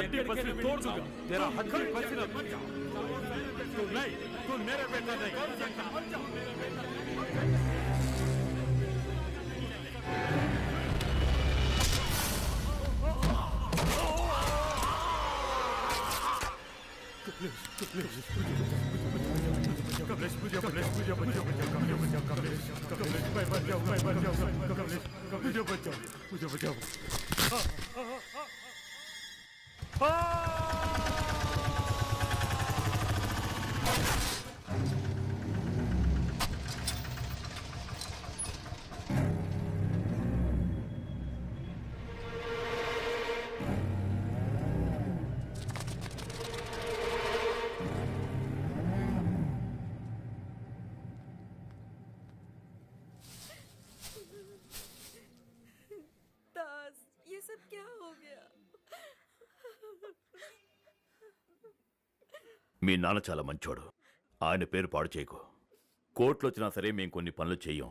90% तोड़ दूंगा तेरा हड्डी पसीना मर जा तू नहीं तू मेरे बेटा नहीं कर सकता कमलेश मुझे बचाओ మీ నాన్న చాలా మంచోడు. ఆయన పేరు పాడు చేయకు. కోర్టులో వచ్చినా సరే మేము కొన్ని పనులు చెయ్యం.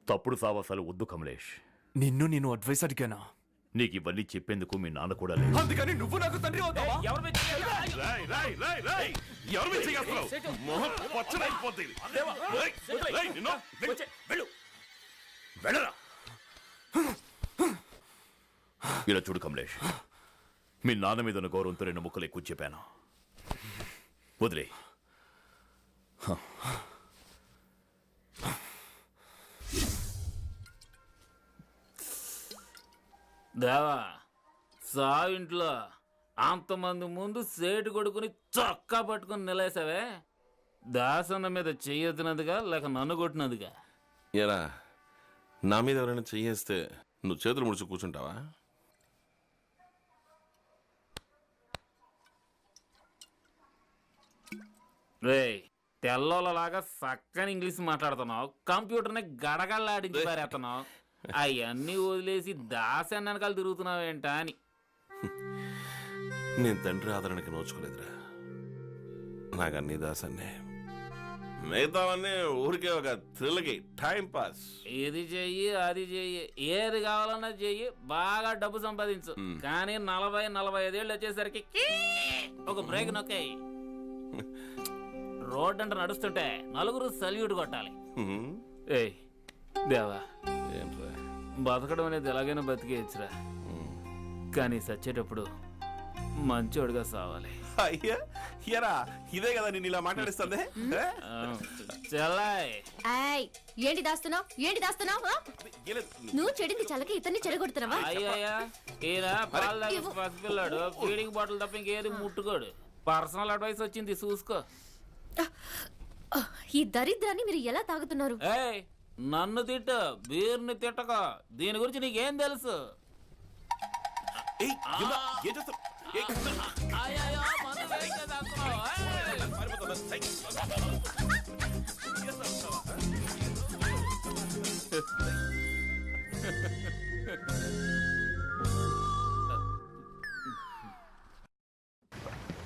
తప్పుడు సావాసాలు వద్దు కమలేష్. నేను అడ్వైస్ అడిగానా? నీకు ఇవన్నీ చెప్పేందుకు మీ నాన్న కూడా లేదు. అందుకని నువ్వు నాకు తండ్రి అవుతావా? ఇలా చూడు కమలేష్, మీ నాన్న మీద ఉన్న గౌరవంతో 2 ముక్కలు ఎక్కువ చెప్పాను. వదిలే. దేవా, సావింట్లో అంతమంది ముందు సేటు కొడుకుని చొక్కా పట్టుకుని నిలేసావే, దాసన్న మీద చెయ్యొద్దునదిగా లేక నన్ను కొట్టినదిగా? ఏరా, నా మీద ఎవరైనా చెయ్యేస్తే నువ్వు చేతులు ముడుచు కూర్చుంటావా? రే, తెల్లోలలాగా చక్కని ఇంగ్లీష్ మాట్లాడుతున్నావు, కంప్యూటర్ని గడగళ్ళాడించి పారేస్తున్నావు, అవన్నీ వదిలేసి దాసన్న వెనకాల తిరుగుతున్నావేంటా అని. నేను తండ్రి ఆదరణకి నోచుకోలేదురా. నాకు అన్ని దాసన్నే, మిగతావన్నీ ఊరికే ఒక థ్రిల్కి టైం పాస్. ఇది చెయ్యి అది చెయ్యి, ఏది కావాలన్నా చెయ్యి, బాగా డబ్బు సంపాదించు. కానీ 40-45 ఏళ్ళు వచ్చేసరికి ఒక బ్రేక్ నొక్కాయి. రోడ్ అంటే నడుస్తుంటే నలుగురు సల్యూట్ కొట్టాలి. ఏయ్ దేవా, బతకడం అనేది ఎలాగైనా బతికేయచ్చురా, కానీ సచ్చేటప్పుడు మంచోడుగా సావాలి. అయ్యా ఎరా, ఇదే కదా నేను ఇలా మాట్లాడిస్తుంది. ఏంటి దాస్తున్నావు? నువ్వు చెడింది చల్లకి ఇతన్ని చెడగొడుతున్నావా? అయ్యా, ఈయన పాలు తాగి పసిపిల్లాడు, ఫీడింగ్ బాటిల్ తప్ప ఇంకేది ముట్టుకోడు. పర్సనల్ అడ్వైస్ వచ్చింది, చూసుకో. ఈ దరిద్రాన్ని మీరు ఎలా తాగుతున్నారు? ఏయ్, నన్ను తిట్టు, బీర్ని తిట్టక. దీని గురించి నీకేం తెలుసు?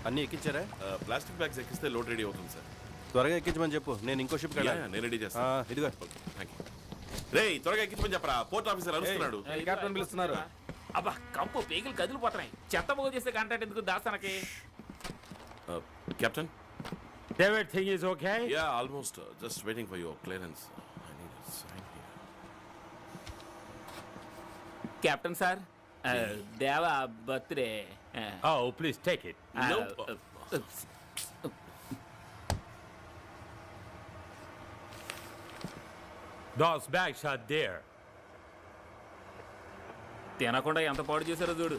అన్ని ఎక్కించారా? ప్లాస్టిక్ బ్యాగ్స్ ఎక్కిస్తే లోడ్ రెడీ అవుతుంది సార్. త్వరగా ఎక్కించమని చెప్పు, నేను ఇంకో షిప్ నేను రెడీ చేస్తాను. ఇదిగో. రే, త్వరగా ఎక్కించమని చెప్పరా, పోర్ట్ ఆఫీసర్ అరుస్తున్నాడు. క్యాప్టెన్ పిలుస్తున్నారు. అబ్బా, కంపు పేగులు కదిలిపోతున్నాయి. చెత్త పోగు చేసే కాంట్రాక్ట్ ఎందుకు దాస్తానకి? Captain, everything is okay? Yeah, almost. Just waiting for your clearance. I need a sign here. Captain sir, Deva birthday. Oh, please take it. Nope. Those bags are there. తినకుండా ఎంత పాడు చేశారో చూడు.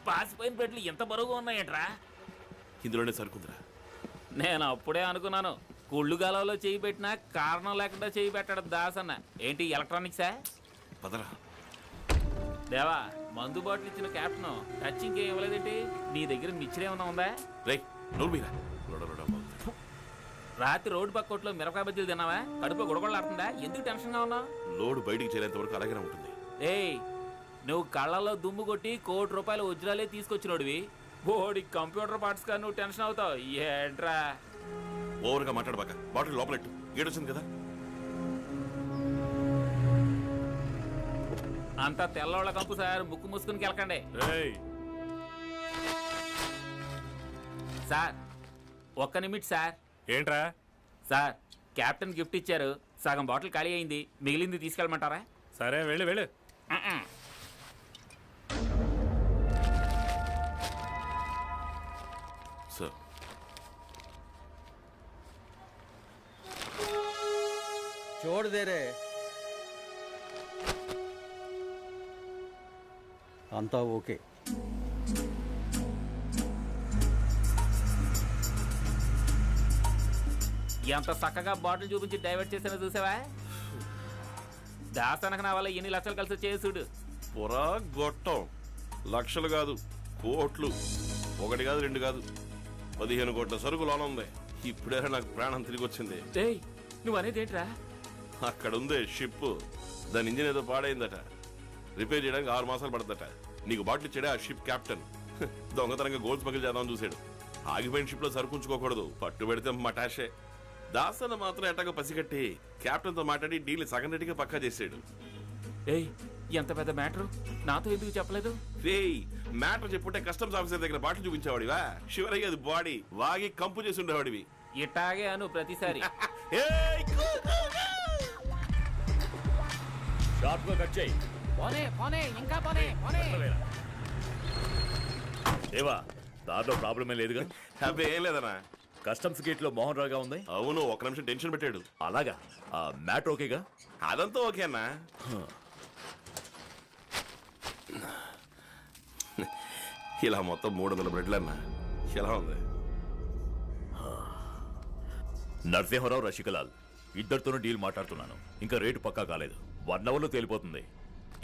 పాసిపోయిన పెట్లు ఎంత బరువుగా ఉన్నాయంట్రా. ఇందులోనే సరుకుందిరా. నేను అప్పుడే అనుకున్నాను, కుళ్ళు గాలలో చేయి పెట్టినా కారణం లేకుండా చేయి పెట్టాడు దాసన్న. ఏంటి ఎలక్ట్రానిక్సా? పదరా. దేవా, మందు బాటిల్ ఇచ్చిన క్యాప్టెన్ టచ్ ఇంకేం ఇవ్వలేదేంటి? నీ దగ్గర మిచ్చిరేమన్నా ఉందా? రాత్రి రోడ్డు పక్క కొట్లో మిరపకాయ బజ్జీలు తిన్నావా? కడుపు గుడగొడలాడుతుందా? ఎందుకు టెన్షన్గా ఉన్నావు? లోడ్ బయటికి చేరేంత వరకు అలాగే ఉంటుంది. ఏయ్, నువ్వు కళ్ళల్లో దుమ్ము కొట్టి ₹1 కోటి వజ్రాలే తీసుకొచ్చినోడివి. బోడి కంప్యూటర్ పార్ట్స్ గా నువ్వు టెన్షన్ అవుతావు ఏంట్రా? ఓవర్గా మాట్లాడబాక. బాటిల్ లోపలెట్టు, గేట్ వచ్చింది కదా. అంతా తెల్లవాళ్ళ కంపు సార్, ముక్కు మూసుకుని కెలకండి. ఏయ్, సార్ ఒక్క నిమిట్ సార్. ఏంట్రా? సార్ కెప్టెన్ గిఫ్ట్ ఇచ్చారు, సగం బాటిల్ ఖాళీ అయింది, మిగిలింది తీసుకెళ్ళమంటారా? సరే వెళ్ళు వెళ్ళు. సార్ छोड़ दे रे అంతా ఓకే. ఎంత చక్కగా బాటిల్ చూపించి డైవర్ట్ చేసినా చూసావా? దాస్తానక నా వల్ల ఎన్ని లక్షలు కలిసి చేసుడు. పొరా గొట్టం లక్షలు కాదు కోట్లు, ఒకటి కాదు రెండు కాదు 15 కోట్ల సరుకు లోన ఉంది. ఇప్పుడే నాకు ప్రాణం తిరిగి వచ్చింది. ఏయ్ నువ్వు అనేది ఏంట్రా? అక్కడ ఉంది షిప్, దాని ఇంజిన్ ఏదో పాడైందట, రిపేర్ చేయడానికి 6 మాసాలు పడదట. నీకు బాటిల్ ఇచ్చాడే ఆ షిప్ కెప్టెన్, దొంగతనంగా గోల్డ్ స్మగిల్ చేద్దామని చూశాడు. ఆగిపోయిన షిప్ లో సరుకుంచుకోకూడదు, పట్టు పెడితే మటాషే. దాసన్న మాత్రం ఎట్టగా పసిగట్టి కెప్టెన్ తో మాట్లాడి డీల్ సగం రెడ్డిగా పక్కా చేసాడు. ఏయ్ ఎంత పెద్ద మ్యాటర్, నాతో ఎందుకు చెప్పలేదు? రేయ్ మ్యాటర్ చెప్పుంటే కస్టమ్స్ ఆఫీసర్ దగ్గర బాటిల్ చూపించేవాడివా? శివరయ్య అది బాడీ వాగి కంపు చేసి ఉండేవాడివి. ఇట్టాగే అను ప్రతిసారి. షార్ప్ గా కట్ చేయి. ఇంకా పోనే. దేవా, దాంట్లో ప్రాబ్లమే లేదుగా? అబ్బే ఏం లేదనా. కస్టమ్స్ గేట్ లో మోహన్ రావుగా ఉంది. అవును, 1 నిమిషం టెన్షన్ పెట్టాడు. అలాగా? ఆ మ్యాటర్ ఓకేగా? అదంతా ఓకే అన్నా. ఇలా మొత్తం 300 బ్రెడ్లు అన్నా. ఎలా ఉంది? నరసింహరావు, రషికలాల్ ఇద్దరితోనూ డీల్ మాట్లాడుతున్నాను. ఇంకా రేటు పక్కా కాలేదు. 1 అవర్లో తేలిపోతుంది.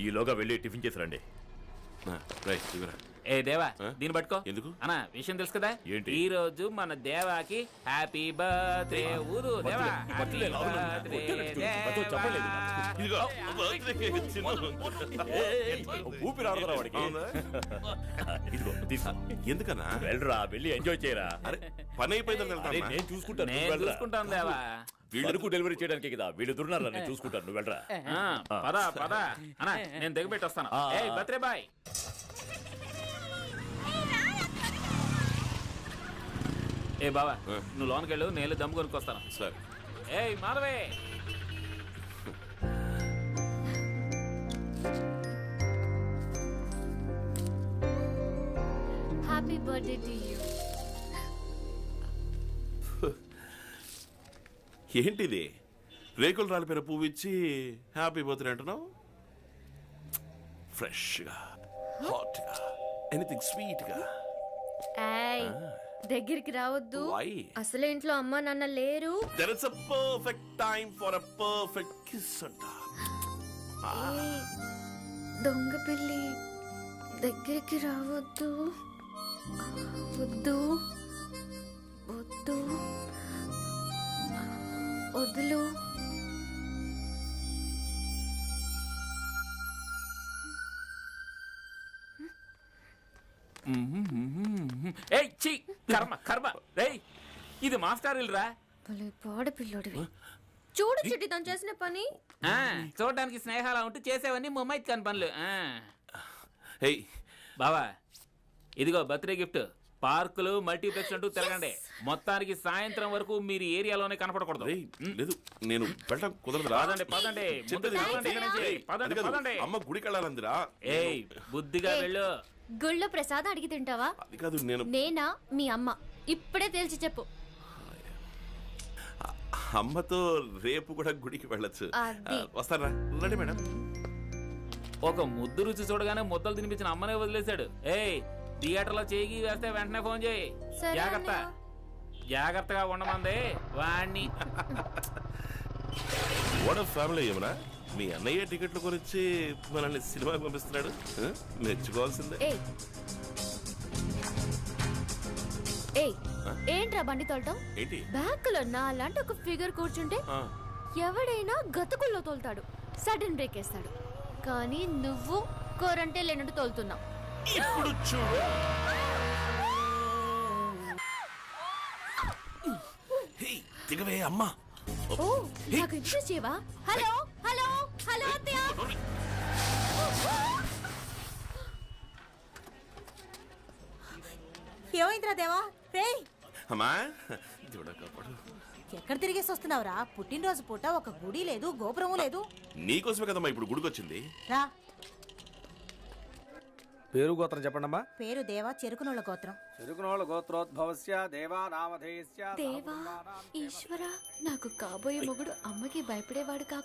ఈలోగా వెళ్ళి టిఫిన్ చేసి రండి. రైట్ ఇవరా. ఏ దేవా దీన్ని పట్టుకో. ఎందుకు అన్నా విషయం తెలుసు కదా, ఏంటి? ఈ రోజు మన దేవాకి హ్యాపీ బర్త్డే ఊరు దేవా. హ్యాపీ బర్త్డే ఇదిగో ఊపిరి ఆడదురా వాడికి. అవునా? ఇదిగో తీసుకో. ఎందుకన్నా? వెళ్ళరా, వెళ్ళి ఎంజాయ్ చేయరా. అరే పని అయిపోయిందని అరే, వెళ్తాను. నేను చూసుకుంటాను, నువ్వు నేను వెళ్ళరా. చూసుకుంటాను దేవా. వీళ్ళకు డెలివరీ చేయడానికి కదా వీళ్ళు దున్నారా, నేను చూసుకుంటాను, నువ్వు వెళ్ళరా. పద అన్నా, నేను దిగబెట్టి వస్తాను. ఏయ్ బర్త్డే బాయ్. ఏ బావా నువ్వు లోనికి వెళ్ళు, నేను దమ్ము కొనుక్కొస్తాను. సరే. ఏయ్ మాధవే. Happy birthday to you. ఏంటిది? రేకులు రాలిపోయిన పువ్వు ఇచ్చి హ్యాపీ బర్త్డే అంటున్నావు? ఫ్రెష్గా, హాట్గా, ఎనీథింగ్ స్వీట్గా. ఏయ్ దగ్గరికి రావద్దు. Why? అసలు ఇంట్లో అమ్మ నాన్న లేరు. There is a perfect time for a perfect kiss అంట. ఏయ్, దొంగ పిల్లి దగ్గరికి రావద్దు. వద్దు వద్దు వద్దులు. ఏయ్ ఛీ, కర్మ రేయ్ ఇది మాస్టర్ ఇల్లురా. పాడ పిల్లోడివి. చూడు చిట్టి తను చేసిన పని. చూడడానికి స్నేహాలా ఉంటూ చేసేవన్నీ ముమ్మైత్ కాని పనులు. హే బావా ఇదిగో బర్త్డే గిఫ్ట్. పార్కులు మల్టీప్లెక్స్ అంటూ తిరగండి. మొత్తానికి సాయంత్రం వరకు మీరు ఏరియాలోనే కనపడకూడదు. లేదు, నేను వెళ్ళడం కుదరదు. పదండి పదండి ముందుకు పదండి, ఇక్కడి నుంచి. పదండి పదండి. అమ్మ గుడికి వెళ్ళాలందిరా. ఏయ్ బుద్ధిగా వెళ్ళు. గుళ్ళో ప్రసాదం అడిగి తింటావా? అది కాదు, నేనా మీ అమ్మ? ఇప్పుడే తేల్చి చెప్పు. అమ్మతో రేపు కూడా గుడికి వెళ్ళొచ్చు. అది. వస్తారా? రండి మేడం. ఒక ముద్దు రుచి చూడగానే ముద్దలు తినిపించిన అమ్మనే వదిలేశాడు. ఏయ్ థియేటర్ లో చేయి వేస్తే వెంటనే ఫోన్ చేయి. సరే జాగ్రత్త, జాగ్రత్తగా ఉండమంది వాణ్ణి. వాట్ ఫ్యామిలీ ఏమన్నా? మీ అన్నయ్య టికెట్లు కొనిచ్చి మనల్ని సినిమాకి పంపిస్తున్నాడు. మెచ్చుకోవాల్సిందే. ఏయ్ ఏంట్రా బండి తోలటం? ఏంటి? బ్యాక్ లో నా లాంటి ఒక ఫిగర్ కూర్చుంటే ఎవడైనా గతుకుల్లో తోలుతాడు, సడన్ బ్రేక్ వేస్తాడు. కానీ నువ్వు కోరంటే లేనట్టు తోలుతున్నావు. ఇప్పుడు చూడు. దిగవే అమ్మా. ఓ నాకు ఇంట్రెస్ట్ చేయవా? హలో హలో హలో అత్తయ్య. ఏమైందిరా దేవా రేయ్ అమ్మా దేవుడా కాపాడు. ఎక్కడ తిరిగేసి వస్తున్నావురా? పుట్టినరోజు పూట ఒక గుడి లేదు, గోపురము లేదు. నీకోసమే కదమ్మా ఇప్పుడు గుడికొచ్చింది. రా. పేరు గోత్రం చెప్పండమ్మా. పేరు దేవా, చెరుకునోళ్ళ గోత్రం. చెరుకునోళ్ళ గోత్రోద్భవస్య దేవా నామధేయస్య దేవా ఈశ్వర, నాకు కాబోయే మొగుడు అమ్మకి భయపడేవాడు కాకుండా